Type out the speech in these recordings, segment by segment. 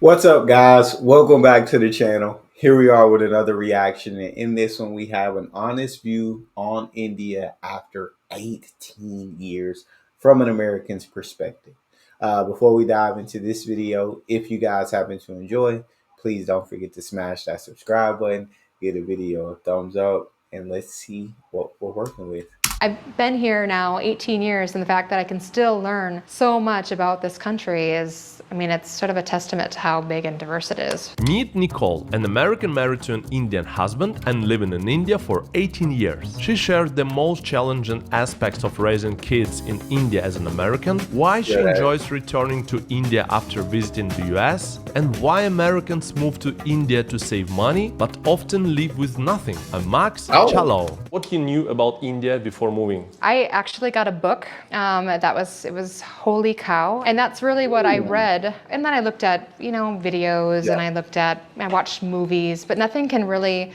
What's up, guys? Welcome back to the channel. Here we are with another reaction, and in this one, we have an honest view on India after 18 years from an American's perspective. Before we dive into this video, if you guys happen to enjoy, please don't forget to smash that subscribe button, give the video a thumbs up, and let's see what we're working with. I've been here now 18 years, and the fact that I can still learn so much about this country is, it's sort of a testament to how big and diverse it is. Meet Nicole, an American married to an Indian husband and living in India for 18 years. She shared the most challenging aspects of raising kids in India as an American, why she enjoys returning to India after visiting the US, and why Americans move to India to save money but often leave with nothing. I'm Max Chalo. What you knew about India before moving? I actually got a book it was Holy Cow, and that's really what I read. And then I looked at videos, and I watched movies, but nothing can really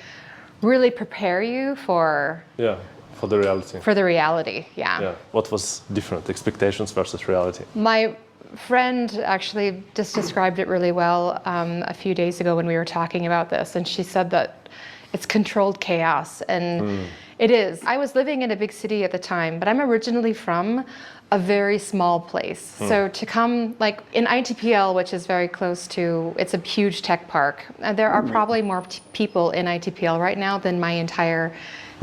prepare you for the reality. For the reality, Yeah. What was different, expectations versus reality? My friend actually just described it really well a few days ago when we were talking about this, and she said that it's controlled chaos, and it is. I was living in a big city at the time, but I'm originally from a very small place. So to come, like in ITPL, which is very close to, it's a huge tech park. There are probably more people in ITPL right now than my entire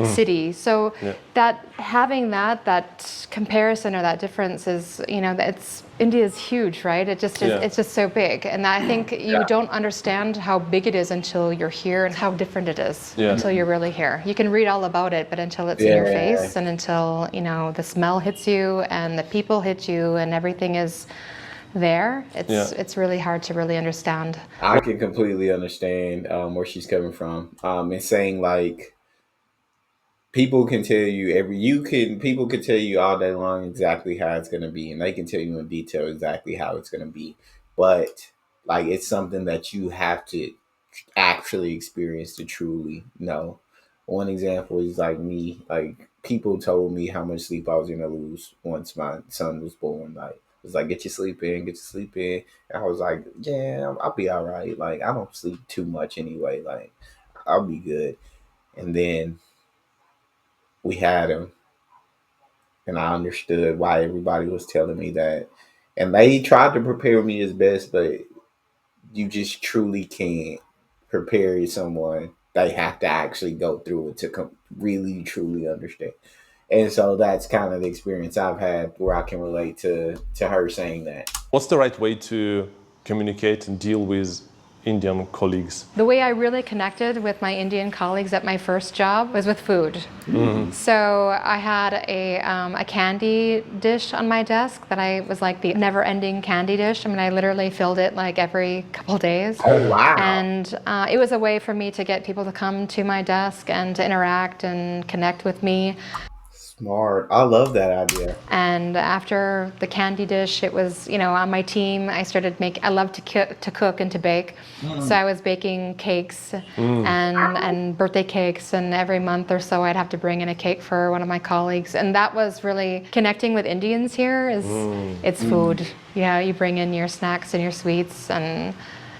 city. So that having that comparison or that difference is, India is huge, right? It just is, it's just so big. And I think you don't understand how big it is until you're here, and how different it is until you're really here. You can read all about it, but until it's in your face, and until, the smell hits you and the people hit you and everything is there, it's really hard to really understand. I can completely understand where she's coming from, and saying like, people can tell you people can tell you all day long exactly how it's going to be, and they can tell you in detail exactly how it's going to be, but like, it's something that you have to actually experience to truly know. One example is like me, like, people told me how much sleep I was going to lose once my son was born. Like, it was like, get your sleep in, get your sleep in. And I was like, yeah, I'll be all right. Like, I don't sleep too much anyway. Like, I'll be good. And then we had him, and I understood why everybody was telling me that. And they tried to prepare me as best, but you just truly can't prepare someone. They have to actually go through it to really truly understand. And so that's kind of the experience I've had where I can relate to her saying that. What's the right way to communicate and deal with Indian colleagues? The way I really connected with my Indian colleagues at my first job was with food. So I had a candy dish on my desk that I was like the never-ending candy dish. I literally filled it like every couple days. Oh, wow. And it was a way for me to get people to come to my desk and to interact and connect with me. Smart. I love that idea. And after the candy dish, it was, on my team, I love to cook and to bake. So I was baking cakes and birthday cakes, and every month or so I'd have to bring in a cake for one of my colleagues. And that was really connecting with Indians here it's food. Yeah, you bring in your snacks and your sweets, and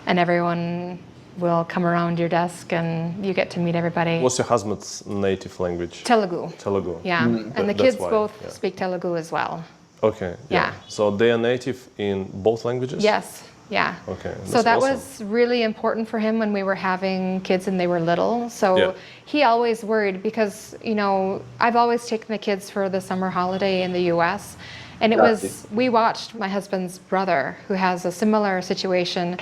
everyone will come around your desk, and you get to meet everybody. What's your husband's native language? Telugu. Telugu. Yeah, and the kids both speak Telugu as well. Okay. Yeah. So they are native in both languages? Yes. Yeah. Okay. So that awesome. was really important for him when we were having kids and they were little. So he always worried because, I've always taken the kids for the summer holiday in the US. And we watched my husband's brother, who has a similar situation.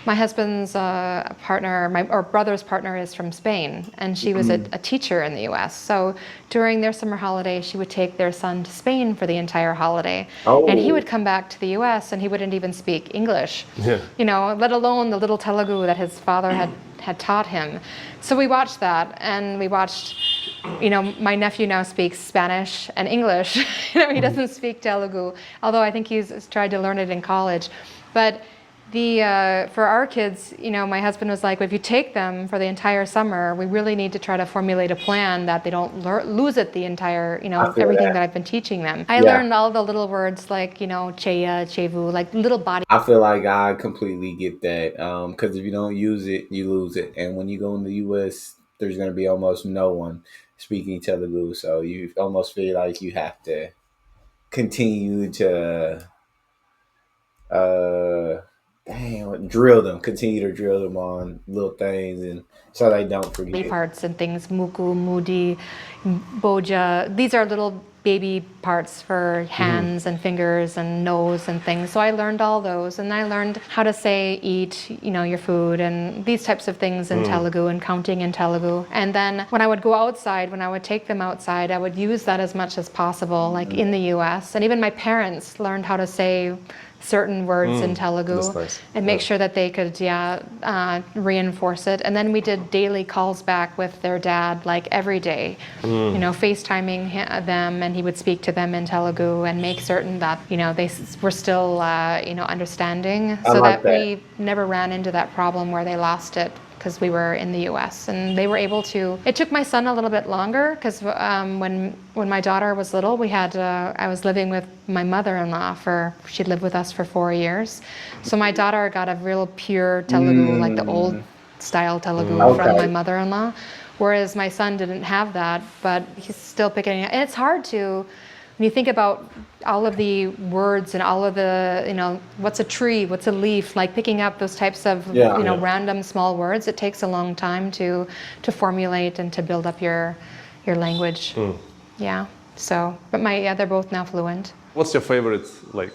My husband's partner, brother's partner, is from Spain, and she was a teacher in the US. So during their summer holiday, she would take their son to Spain for the entire holiday. Oh. And he would come back to the US and he wouldn't even speak English, let alone the little Telugu that his father had taught him. So we watched that, and we watched, my nephew now speaks Spanish and English. He doesn't speak Telugu, although I think he's tried to learn it in college. But For our kids, my husband was like, if you take them for the entire summer, we really need to try to formulate a plan that they don't lose it the entire, I feel everything that. that I've been teaching them. I Yeah. learned all the little words like, cheya, chevu, like little body. I feel like I completely get that. Because if you don't use it, you lose it. And when you go in the U.S., there's going to be almost no one speaking Telugu. So you almost feel like you have to continue to uh drill them, continue to drill them on little things, and so they don't forget. Parts and things, muku, mudi, boja. These are little baby parts for hands and fingers and nose and things. So I learned all those, and I learned how to say eat, your food and these types of things in Telugu and counting in Telugu. And then when I would go outside, when I would take them outside, I would use that as much as possible, like in the US. And even my parents learned how to say certain words in Telugu nice. and make sure that they could reinforce it. And then we did daily calls back with their dad like every day, FaceTiming them, and he would speak to them in Telugu and make certain that they were still understanding, so like that that. we never ran into that problem where they lost it because we were in the U.S. and they were able to. It took my son a little bit longer because when my daughter was little, I was living with my mother-in-law she'd lived with us for 4 years. So my daughter got a real pure Telugu, like the old style Telugu from Okay. my mother-in-law, whereas my son didn't have that, but he's still picking it up. And it's hard to, when you think about all of the words and all of the, what's a tree, what's a leaf, like picking up those types of, random small words, it takes a long time to formulate and to build up your language. Yeah. So, but they're both now fluent. What's your favorite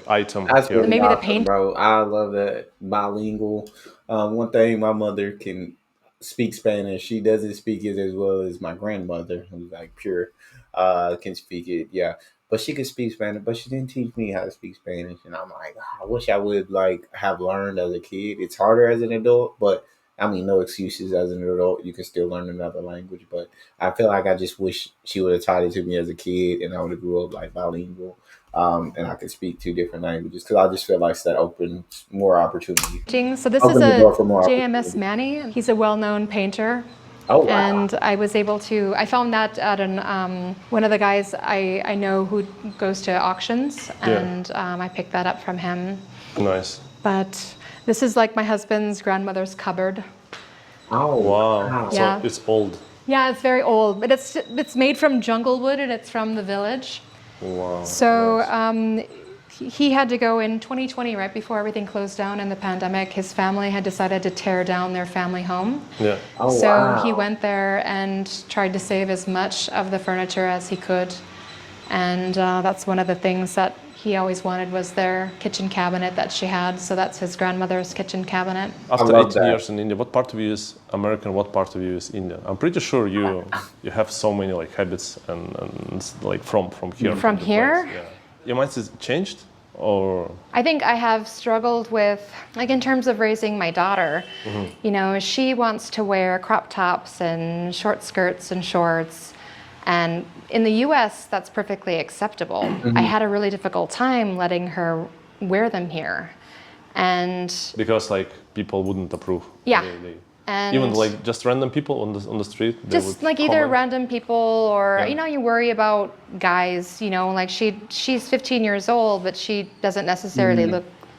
item That's here? really Maybe the awesome, paint. bro. I love that bilingual. One thing, my mother can speak Spanish. She doesn't speak it as well as my grandmother, who's like pure, can speak it. Yeah, but she could speak Spanish, but she didn't teach me how to speak Spanish. And I'm like, I wish I would like have learned as a kid. It's harder as an adult, but I mean, no excuses as an adult. You can still learn another language, but I feel like I just wish she would have taught it to me as a kid, and I would have grew up like bilingual. And I could speak two different languages because I just feel like that opens more opportunity. So this is Open the a door for more JMS opportunity. Manny. He's a well-known painter. Oh, wow. And I found that at one of the guys I know who goes to auctions, and I picked that up from him. Nice. But this is like my husband's grandmother's cupboard. Oh, Wow. So Yeah. it's old. Yeah, it's very old, but it's made from jungle wood and it's from the village. Wow. So he had to go in 2020, right before everything closed down in the pandemic. His family had decided to tear down their family home. Yeah. Oh, So wow. he went there and tried to save as much of the furniture as he could. And that's one of the things that he always wanted was their kitchen cabinet that she had. So that's his grandmother's kitchen cabinet. After love 18 that. years in India, what part of you is American? What part of you is Indian? I'm pretty sure you have so many habits and from here. From the here? place. Yeah. Your mindset changed, or I think I have struggled with, in terms of raising my daughter, she wants to wear crop tops and short skirts and shorts. And in the US, that's perfectly acceptable. I had a really difficult time letting her wear them here. And because people wouldn't approve. yeah. And even just random people on the street. They Just would either comment. random people or Yeah. you worry about guys, she's 15 years old, but she doesn't necessarily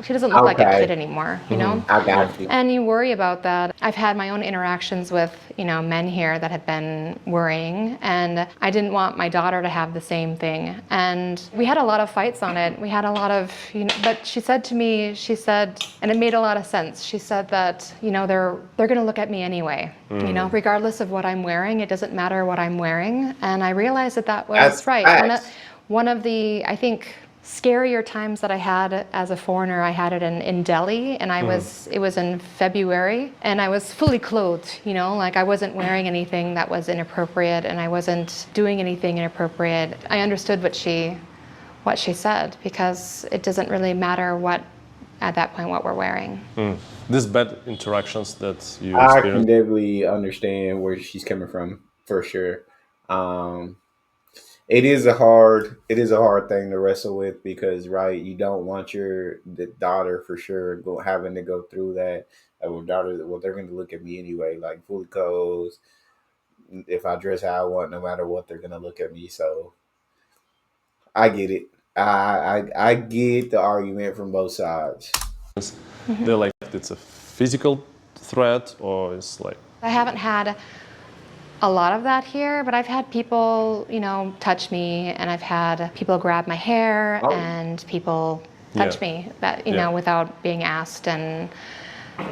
she doesn't look like a Okay. kid anymore, I got you. And you worry about that. I've had my own interactions with, men here that have been worrying, and I didn't want my daughter to have the same thing. And we had a lot of fights on it. We had a lot of, but she said to me, and it made a lot of sense. She said that, they're going to look at me anyway, regardless of what I'm wearing. It doesn't matter what I'm wearing. And I realized that was That's right. facts. One of the, I think, scarier times that I had as a foreigner, I had it in Delhi, and it was in February, and I was fully clothed, I wasn't wearing anything that was inappropriate, and I wasn't doing anything inappropriate. I understood what she said, because it doesn't really matter at that point what we're wearing. These bad interactions that you I can experience. definitely understand where she's coming from for sure. it is a hard thing to wrestle with because right, you don't want the daughter for sure having to go through that. Well, daughter, well, they're going to look at me anyway, like fully clothes. If I dress how I want, no matter what, they're going to look at me. So I get it. I get the argument from both sides. They're like it's a physical threat or it's like I haven't had a lot of that here, but I've had people, touch me, and I've had people grab my hair, Oh. and people touch Yeah. me that, Yeah. without being asked, and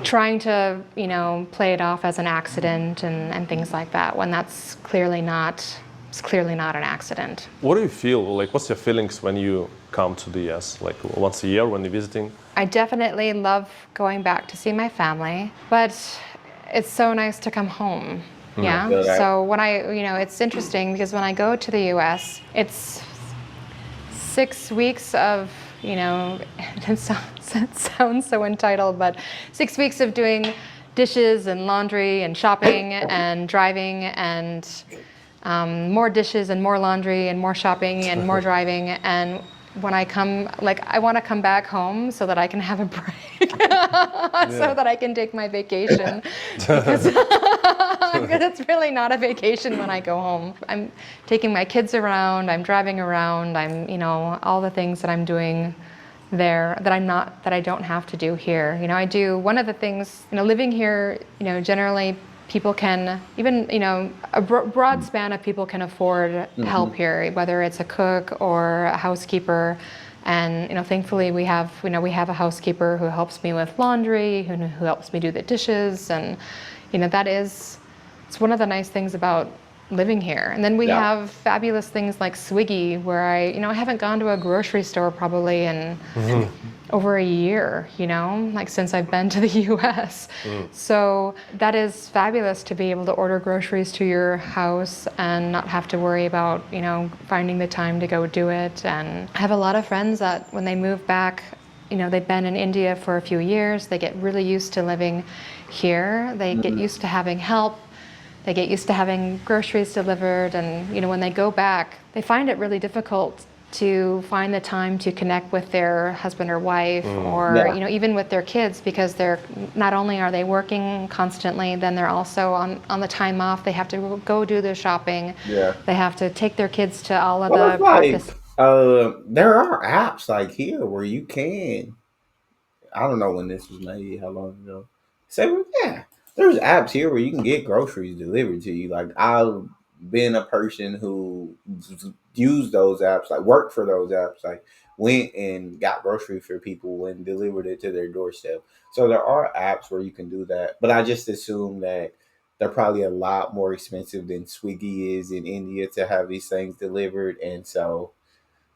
trying to, play it off as an accident and things like that when it's clearly not an accident. what do you feel? Like what's your feelings when you come to the US? Like once a year when you're visiting? I definitely love going back to see my family, but it's so nice to come home. Yeah. feel that. So when it's interesting because when I go to the US, it's 6 weeks of, it sounds so entitled, but 6 weeks of doing dishes and laundry and shopping and driving and more dishes and more laundry and more shopping and more driving. And when I come, I want to come back home so that I can have a break, so that I can take my vacation, because it's really not a vacation when I go home. I'm taking my kids around, I'm driving around, I'm, all the things that I'm doing there that I don't have to do here. I do one of the things, living here, generally people can, even, a broad span of people can afford help here, whether it's a cook or a housekeeper. And, thankfully we have a housekeeper who helps me with laundry, who helps me do the dishes. And, it's one of the nice things about living here. And then we have fabulous things like Swiggy, where I haven't gone to a grocery store probably in over a year, since I've been to the US. So that is fabulous to be able to order groceries to your house and not have to worry about, finding the time to go do it. And I have a lot of friends that when they move back, they've been in India for a few years, they get really used to living here. They get used to having help. They get used to having groceries delivered, and when they go back, they find it really difficult to find the time to connect with their husband or wife, or even with their kids, because they're not only are they working constantly, then they're also on the time off. They have to go do their shopping. Yeah. They have to take their kids to all of Well, the it's like breakfast. there are apps like here where you can. I don't know when this was made, how long ago. Say, well, yeah, there's apps here where you can get groceries delivered to you. Like I've been a person who used those apps, like worked for those apps, like went and got groceries for people and delivered it to their doorstep. So there are apps where you can do that, but I just assume that they're probably a lot more expensive than Swiggy is in India to have these things delivered, and so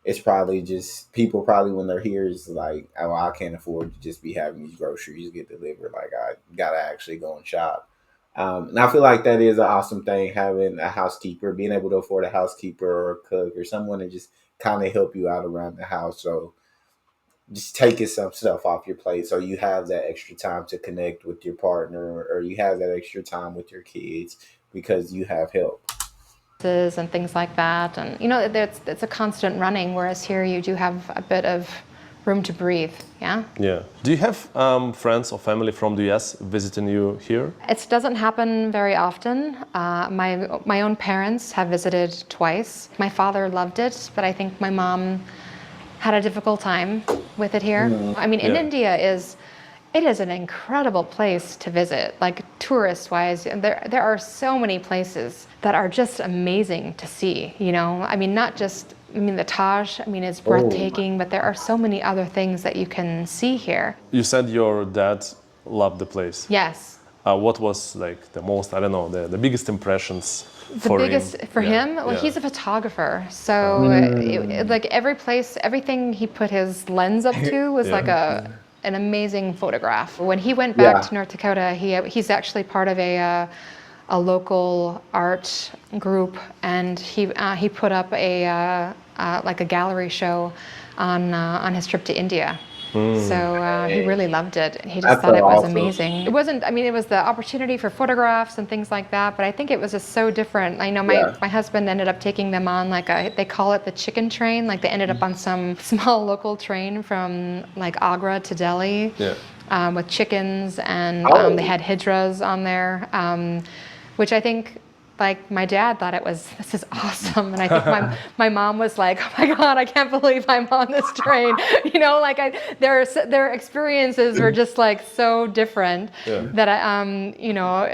it's probably just people probably when they're here is like, oh, I can't afford to just be having these groceries get delivered. Like I gotta actually go and shop. And I feel like that is an awesome thing, having a housekeeper, being able to afford a housekeeper or a cook or someone to just kind of help you out around the house. So just taking some stuff off your plate so you have that extra time to connect with your partner, or you have that extra time with your kids because you have help. And things like that, and it's a constant running, whereas here you do have a bit of room to breathe. Yeah. Do you have friends or family from the US visiting you here? It doesn't happen very often. My own parents have visited twice. My father loved it, but I think my mom had a difficult time with it here. I mean, in India it is an incredible place to visit, like tourist-wise. There are so many places that are just amazing to see, I mean, not just, the Taj, it's breathtaking, but there are so many other things that you can see here. You said your dad loved the place. Yes. What was like the most, I don't know, the biggest impressions for him? Him? Well, he's a photographer. So like everything he put his lens up to was like an amazing photograph. When he went back to North Dakota, he's actually part of a local art group, and he put up like a gallery show on his trip to India. So he really loved it. He just That's thought so it was awesome. amazing. It wasn't, I mean, it was the opportunity for photographs and things like that, but I think it was just so different. I know Yeah. my husband ended up taking them on like they call it the chicken train. Like they ended up on some small local train from like Agra to Delhi Yeah. with chickens, and Oh. they had hijras on there, which I think like my dad thought it was, this is awesome, and I think my mom was like, oh my god, I can't believe I'm on this train. You know, like their experiences were just like so different that you know,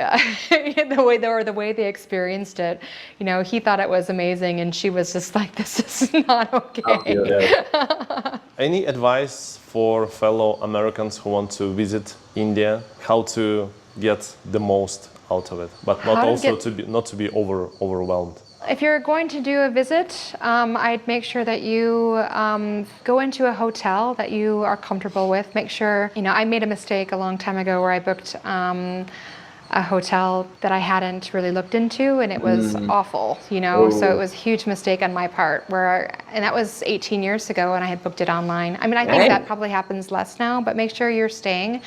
the way they experienced it. You know, he thought it was amazing, and she was just like, this is not I feel okay. that. Any advice for fellow Americans who want to visit India? How to get the most out of it, but not How to also get- to be not to be overwhelmed. If you're going to do a visit, I'd make sure that you go into a hotel that you are comfortable with. Make sure, you know, I made a mistake a long time ago where I booked a hotel that I hadn't really looked into, and it was awful, you know. So it was a huge mistake on my part and that was 18 years ago, and I had booked it online. I mean, I think Dang. that probably happens less now, but make sure you're staying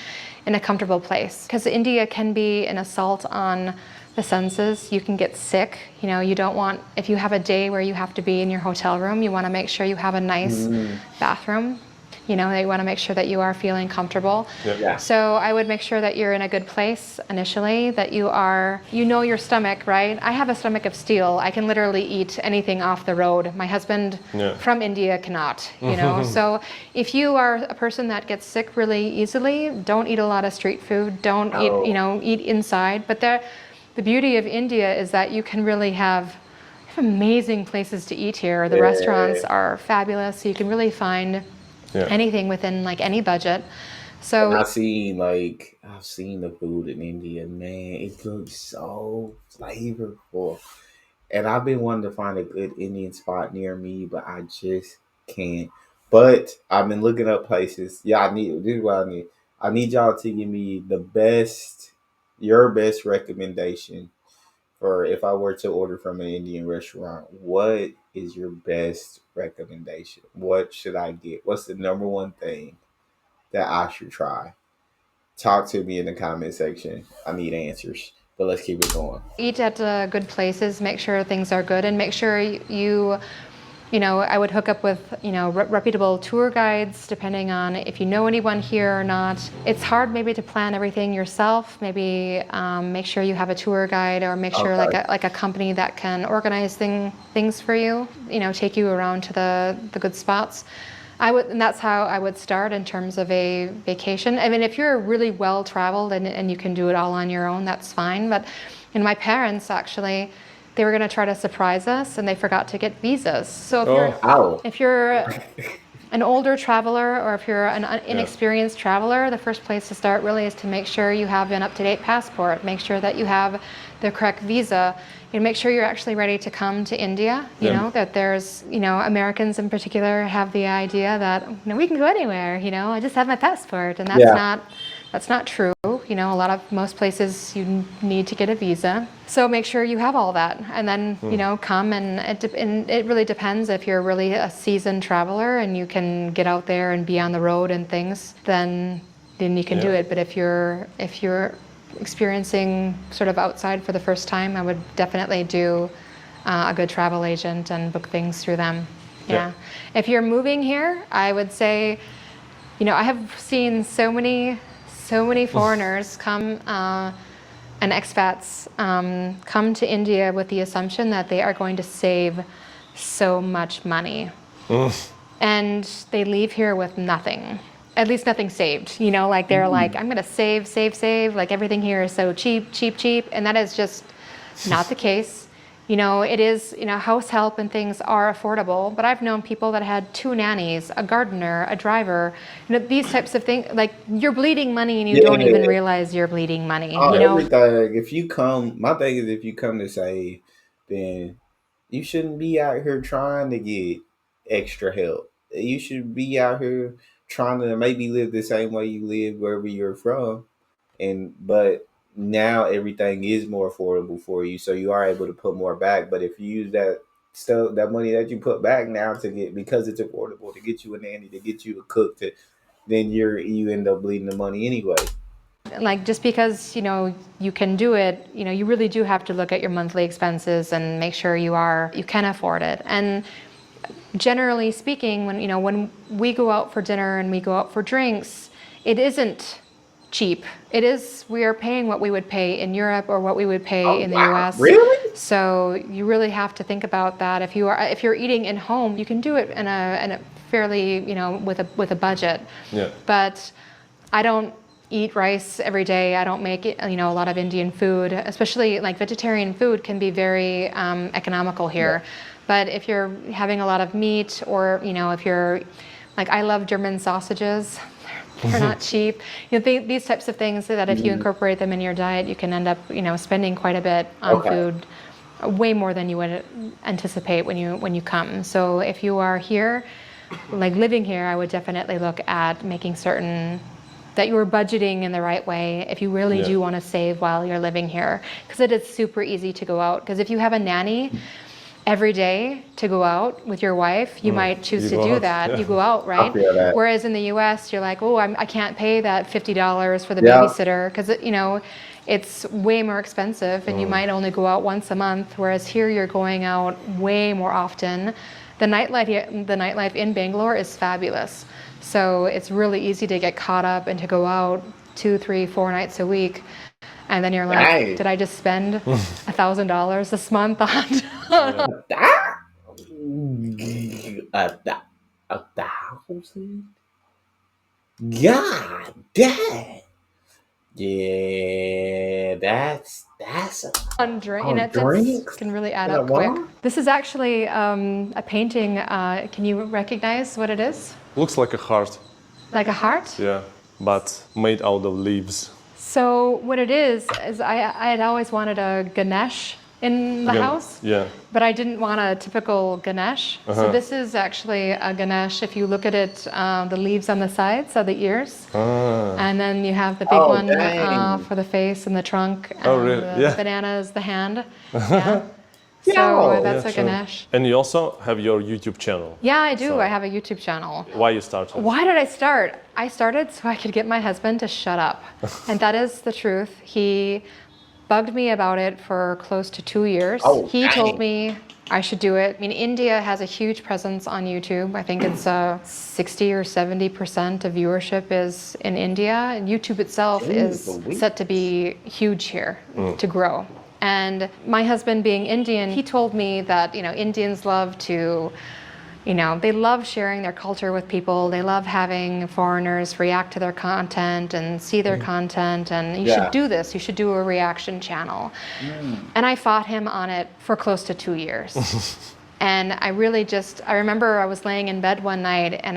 in a comfortable place, because India can be an assault on the senses. You can get sick. You know, you don't want, if you have a day where you have to be in your hotel room, you want to make sure you have a nice bathroom. You know, you want to make sure that you are feeling comfortable. Yeah. So I would make sure that you're in a good place initially, that you know your stomach, right? I have a stomach of steel. I can literally eat anything off the road. My husband from India cannot, you know. So if you are a person that gets sick really easily, don't eat a lot of street food. Don't eat, you know, eat inside. But the beauty of India is that you can really have amazing places to eat here. The restaurants are fabulous. So you can really find anything within like any budget. So And I've seen the food in India, man. It looks so flavorful. And I've been wanting to find a good Indian spot near me, but I just can't. But I've been looking up places. Yeah, this is what I need. I need y'all to give me your best recommendation for if I were to order from an Indian restaurant. What is your best recommendation? What should I get? What's the number one thing that I should try? Talk to me in the comment section. I need answers. But let's keep it going. eat at good places, make sure things are good, and make sure you know, I would hook up with, you know, reputable tour guides, depending on if you know anyone here or not. It's hard maybe to plan everything yourself. Maybe make sure you have a tour guide, or make sure like a company that can organize things for you. You know, take you around to the good spots. And that's how I would start in terms of a vacation. I mean, if you're really well traveled and you can do it all on your own, that's fine. But my parents actually, they were going to try to surprise us, and they forgot to get visas. So if you're an older traveler, or if you're an inexperienced traveler, the first place to start really is to make sure you have an up-to-date passport. Make sure that you have the correct visa. You know, make sure you're actually ready to come to India. You know, that there's, you know, Americans in particular have the idea that, you know, we can go anywhere. You know, I just have my passport, and that's not true. You know, most places you need to get a visa. So make sure you have all that, and then you know, come, and it really depends. If you're really a seasoned traveler and you can get out there and be on the road and things, then you can do it. But if you're experiencing sort of outside for the first time, I would definitely do a good travel agent and book things through them. Yeah. If you're moving here, I would say, you know, I have seen so many foreigners come and expats come to India with the assumption that they are going to save so much money. And they leave here with nothing. At least nothing saved. You know, like they're like, I'm gonna save. Like everything here is so cheap. And that is just not the case. You know, it is, you know, house help and things are affordable, but I've known people that had 2 nannies, a gardener, a driver, you know, these types of things. Like, you're bleeding money and you don't even realize you're bleeding money. Oh, you know, everything. If you come, my thing is, if you come to save, then you shouldn't be out here trying to get extra help. You should be out here trying to maybe live the same way you live wherever you're from. But now everything is more affordable for you, so you are able to put more back. But if you use that money that you put back now to get, because it's affordable, to get you a nanny, to get you a cook, to then you end up bleeding the money anyway. Like just because you can do it, you really do have to look at your monthly expenses and make sure you can afford it. And generally speaking, when we go out for dinner and we go out for drinks, it isn't cheap. We are paying what we would pay in Europe or what we would pay Oh in the wow, US. really? So you really have to think about that. If you're eating in home, you can do it in a fairly, with a budget. Yeah. But I don't eat rice every day. I don't make it, a lot of Indian food, especially like vegetarian food can be very economical here. Yeah. But if you're having a lot of meat, or if you're like, I love German sausages. They're not cheap. These types of things that if you incorporate them in your diet, you can end up, spending quite a bit on Okay. food, way more than you would anticipate when you come. So if you are here, like living here, I would definitely look at making certain that you are budgeting in the right way if you really Yeah. do want to save while you're living here, because it is super easy to go out. Because if you have a nanny every day to go out with your wife, you might choose You to go do out, that. yeah. You go out, right? I feel that. Whereas in the US, you're like, oh, I can't pay that $50 for the Yeah. babysitter, because it's way more expensive, and you might only go out once a month. Whereas here, you're going out way more often. The nightlife in Bangalore is fabulous. So it's really easy to get caught up and to go out 2, 3, 4 nights a week. And then you're like, Dang. did I just spend $1,000 this month on? Ah! A thousand? God dang. Yeah, that's On drink, on and it drinks. can really add Yeah, up quick. what? This is actually a painting. Can you recognize what it is? Looks like a heart. Like a heart? Yeah. But made out of leaves. So what it is I had always wanted a Ganesh in the Again, house, Yeah. but I didn't want a typical Ganesh. So this is actually a Ganesh. If you look at it, the leaves on the sides are the ears. Ah. And then you have the big Oh, one dang. for the face and the trunk. And Oh, really? the Yeah. banana is the hand. Yeah. Yo, So that's Yeah, a sure. Ganesh. And you also have your YouTube channel. Yeah, I do. So- I have a YouTube channel. Why you started? Why did I start? I started so I could get my husband to shut up. And that is the truth. He bugged me about it for close to 2 years. Oh, He dang. told me I should do it. I mean, India has a huge presence on YouTube. I think it's 60 or 70% of viewership is in India. And YouTube itself Jeez is Louise. set to be huge here, to grow. And my husband being Indian, he told me that, Indians love to, they love sharing their culture with people. They love having foreigners react to their content and see their content. And you Yeah. should do this. You should do a reaction channel. And I fought him on it for close to 2 years. And I remember I was laying in bed one night, and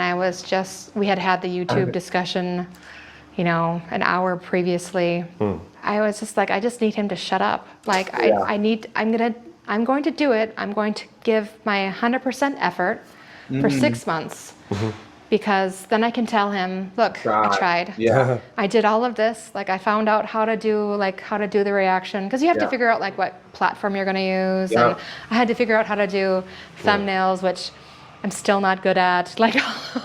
we had the YouTube discussion, an hour previously. I was just like, I just need him to shut up. Like, Yeah. I'm going to do it. I'm going to give my 100% effort for 6 months, because then I can tell him, look, I tried. Yeah. I did all of this. Like, I found out how to do the reaction, because you have to Yeah. figure out like what platform you're going to use. Yeah. And I had to figure out how to do thumbnails, which I'm still not good at. Like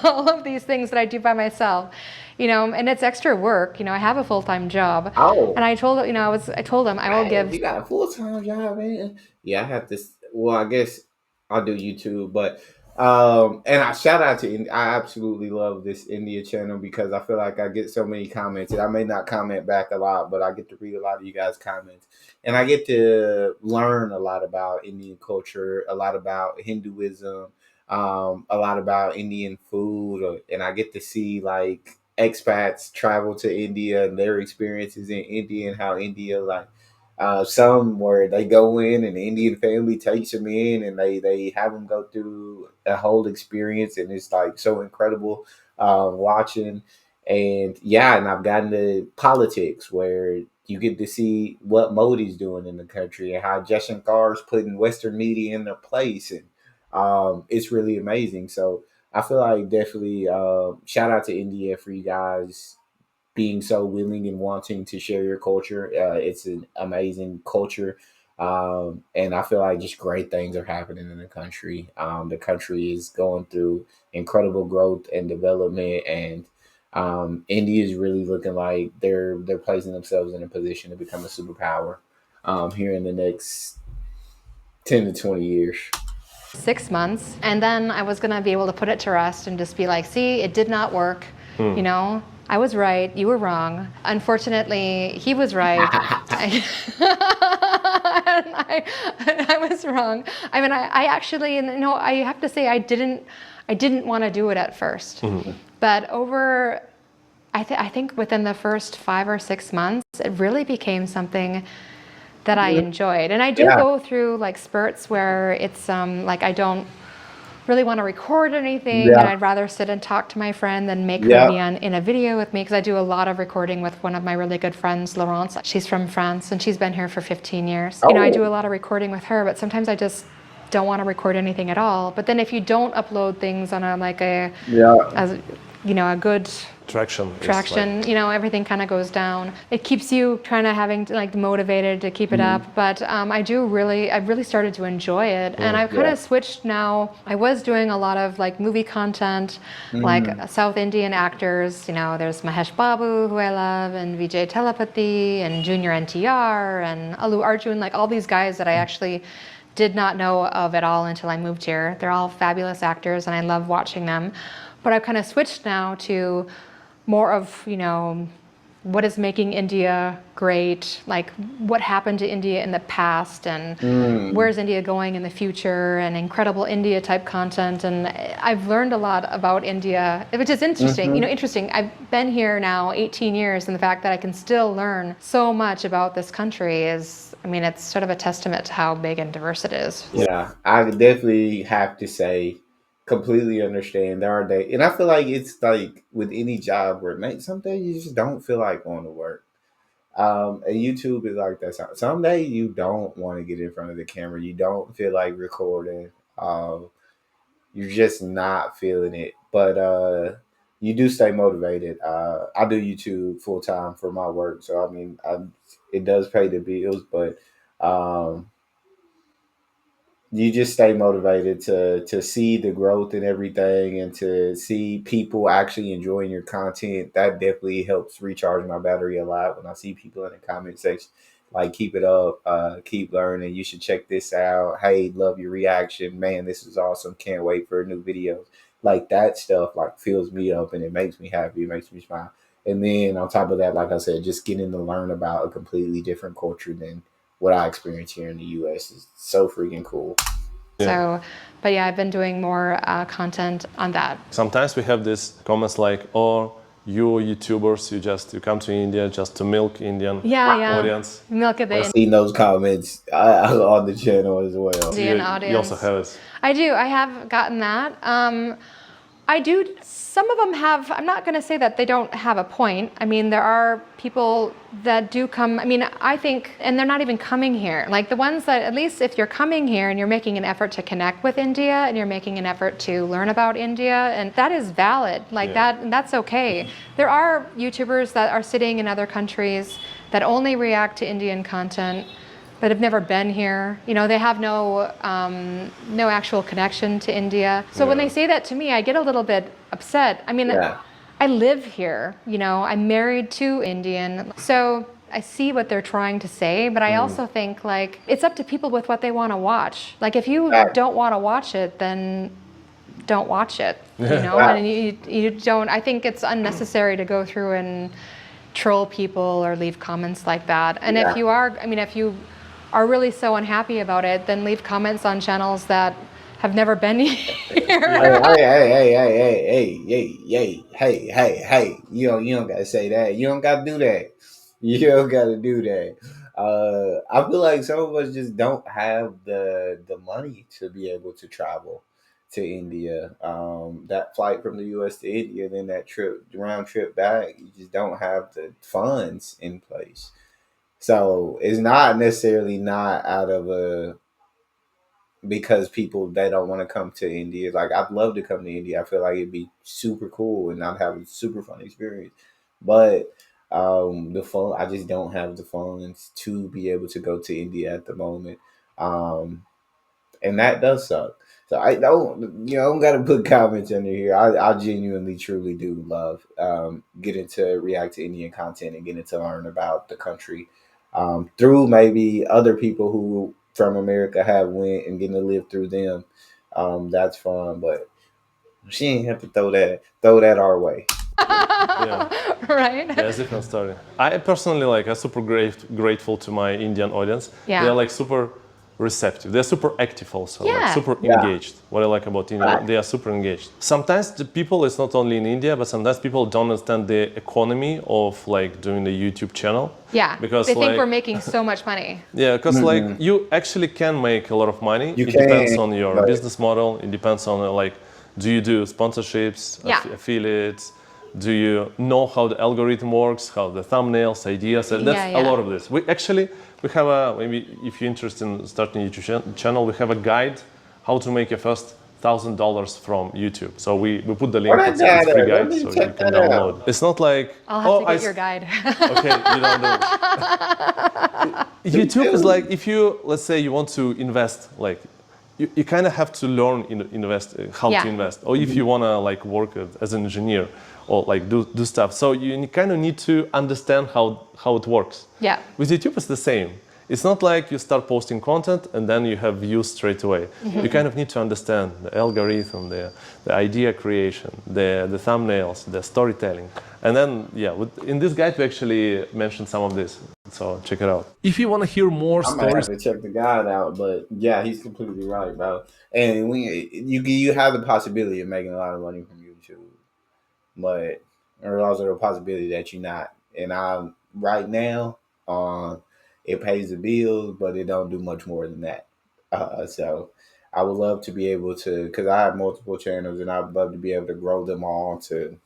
all of these things that I do by myself, and it's extra work. I have a full-time job. Oh. And I told him I will give. You got a full time job, man. Yeah, I have this. Well, I guess I'll do YouTube, but and I shout out to. I absolutely love this India channel because I feel like I get so many comments, and I may not comment back a lot, but I get to read a lot of you guys' comments, and I get to learn a lot about Indian culture, a lot about Hinduism, a lot about Indian food, and I get to see like expats travel to India and their experiences in India and how India like some where they go in and the Indian family takes them in and they have them go through a whole experience, and it's like so incredible watching. And yeah, and I've gotten to politics where you get to see what Modi's doing in the country and how Jaishankar's putting Western media in their place, and it's really amazing. So I feel like definitely shout out to India for you guys being so willing and wanting to share your culture. It's an amazing culture. And I feel like just great things are happening in the country. The country is going through incredible growth and development. And India is really looking like they're placing themselves in a position to become a superpower here in the next 10 to 20 years. 6 months, and then I was going to be able to put it to rest and just be like, see, it did not work. You know, I was right, you were wrong. Unfortunately, he was right. I was wrong. I mean, I actually, I have to say, I didn't want to do it at first. But over, I think within the first 5 or 6 months, it really became something that I enjoyed. And I do go through like spurts where it's like I don't really want to record anything, and I'd rather sit and talk to my friend than make her be in a video with me, because I do a lot of recording with one of my really good friends, Laurence. She's from France and she's been here for 15 years. I do a lot of recording with her, but sometimes I just don't want to record anything at all. But then if you don't upload things on a good traction, everything kind of goes down. It keeps you kind of having to motivated to keep it up. But I really started to enjoy it, and I've kind of switched now. I was doing a lot of movie content, like South Indian actors. There's Mahesh Babu, who I love, and Vijay Telepathy, and Junior NTR, and Allu Arjun, all these guys that I actually did not know of at all until I moved here. They're all fabulous actors, and I love watching them. But I've kind of switched now to more of, what is making India great, what happened to India in the past, and where's India going in the future, and incredible India type content. And I've learned a lot about India, which is interesting. Interesting. I've been here now 18 years, and the fact that I can still learn so much about this country is, it's sort of a testament to how big and diverse it is. Yeah, I definitely have to say, completely understand. There are days, and I feel like it's like with any job where some days you just don't feel like going to work. And YouTube is like that. Some days you don't want to get in front of the camera. You don't feel like recording. You're just not feeling it. But you do stay motivated. I do YouTube full time for my work, so it does pay the bills, but you just stay motivated to see the growth and everything, and to see people actually enjoying your content. That definitely helps recharge my battery a lot when I see people in the comment section keep it up, keep learning, you should check this out, hey, love your reaction, man, this is awesome, can't wait for new videos. That stuff fills me up, and it makes me happy, it makes me smile. And then on top of that, like I said, just getting to learn about a completely different culture than what I experience here in the US is so freaking cool. So, but yeah, I've been doing more content on that. Sometimes we have these comments like, "Oh, you YouTubers, you come to India just to milk Indian audience." Milk it. I've seen those comments on the channel as well. You also have it. I do. I have gotten that. I do. Some of them have, I'm not going to say that they don't have a point. There are people that do come, I think, and they're not even coming here. The ones that, at least if you're coming here and you're making an effort to connect with India, and you're making an effort to learn about India, and that is valid. That's okay. There are YouTubers that are sitting in other countries that only react to Indian content, but have never been here. They have no actual connection to India. So when they say that to me, I get a little bit upset. I live here, I'm married to Indian. So I see what they're trying to say, but I also think it's up to people with what they want to watch. If you don't want to watch it, then don't watch it, and you don't, I think it's unnecessary to go through and troll people or leave comments like that. And if you are really so unhappy about it, then leave comments on channels that have never been here. Hey. You don't gotta say that. You don't gotta do that. You don't gotta do that. I feel like some of us just don't have the money to be able to travel to India. That flight from the US to India, then that round trip back, you just don't have the funds in place. So it's not necessarily not out of because people, they don't want to come to India. I'd love to come to India. I feel like it'd be super cool and I'd have a super fun experience. But the phone, I just don't have the funds to be able to go to India at the moment. And that does suck. So I don't, don't got to put comments under here. I genuinely, truly do love getting to react to Indian content and getting to learn about the country through maybe other people who from America have went and getting to live through them. That's fun, but she ain't have to throw that our way. Yeah. Right? Yeah, it's a different story. I personally I'm super grateful to my Indian audience. Yeah. They're like super receptive. They're super active also, Yeah. like super Yeah. engaged. What I like about India, Right. they are super engaged. Sometimes the people, it's not only in India, but sometimes people don't understand the economy of like doing the YouTube channel. Yeah. Because they think like, we're making so much money. yeah, because like you actually can make a lot of money. You It depends can, on your but- business model. It depends on like, do you do sponsorships, Yeah. affiliates? Do you know how the algorithm works, how the thumbnails, ideas? And that's Yeah, yeah. a lot of this. We have a, maybe if you're interested in starting a YouTube channel, we have a guide how to make your first $1,000 from YouTube. So we put the link. Where It's that a free at? Let guide, me so you check can that out. download. It's not like I'll have to get your guide. Okay, you don't do it. YouTube is like if you, let's say, you want to invest, like you kind of have to learn invest how Yeah. to invest, or if you want to like work as an engineer or like do stuff. So you kind of need to understand how it works. Yeah. With YouTube, it's the same. It's not like you start posting content and then you have views straight away. You kind of need to understand the algorithm, the idea creation, the thumbnails, the storytelling. And then, yeah, in this guide, we actually mentioned some of this. So check it out. If you want to hear more I might have stories, to check the guide out, but yeah, he's completely right, bro. And you have the possibility of making a lot of money from YouTube, but there's also the possibility that you're not. And I'm right now, it pays the bills, but it don't do much more than that. So I would love to be able to, because I have multiple channels, and I'd love to be able to grow them all to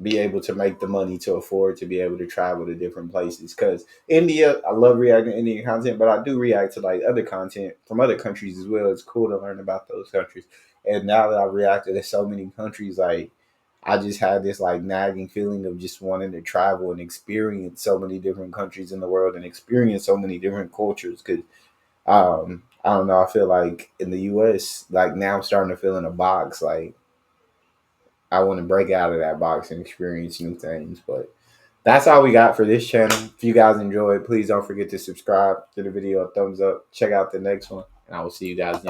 be able to make the money to afford to be able to travel to different places. Because India, I love reacting to Indian content, but I do react to like other content from other countries as well. It's cool to learn about those countries. And now that I've reacted to so many countries, like I just had this like nagging feeling of just wanting to travel and experience so many different countries in the world and experience so many different cultures. Because I don't know, I feel like in the US, like now I'm starting to feel in a box. Like I want to break out of that box and experience new things. But that's all we got for this channel. If you guys enjoyed, please don't forget to subscribe, give the video a thumbs up, check out the next one, and I will see you guys next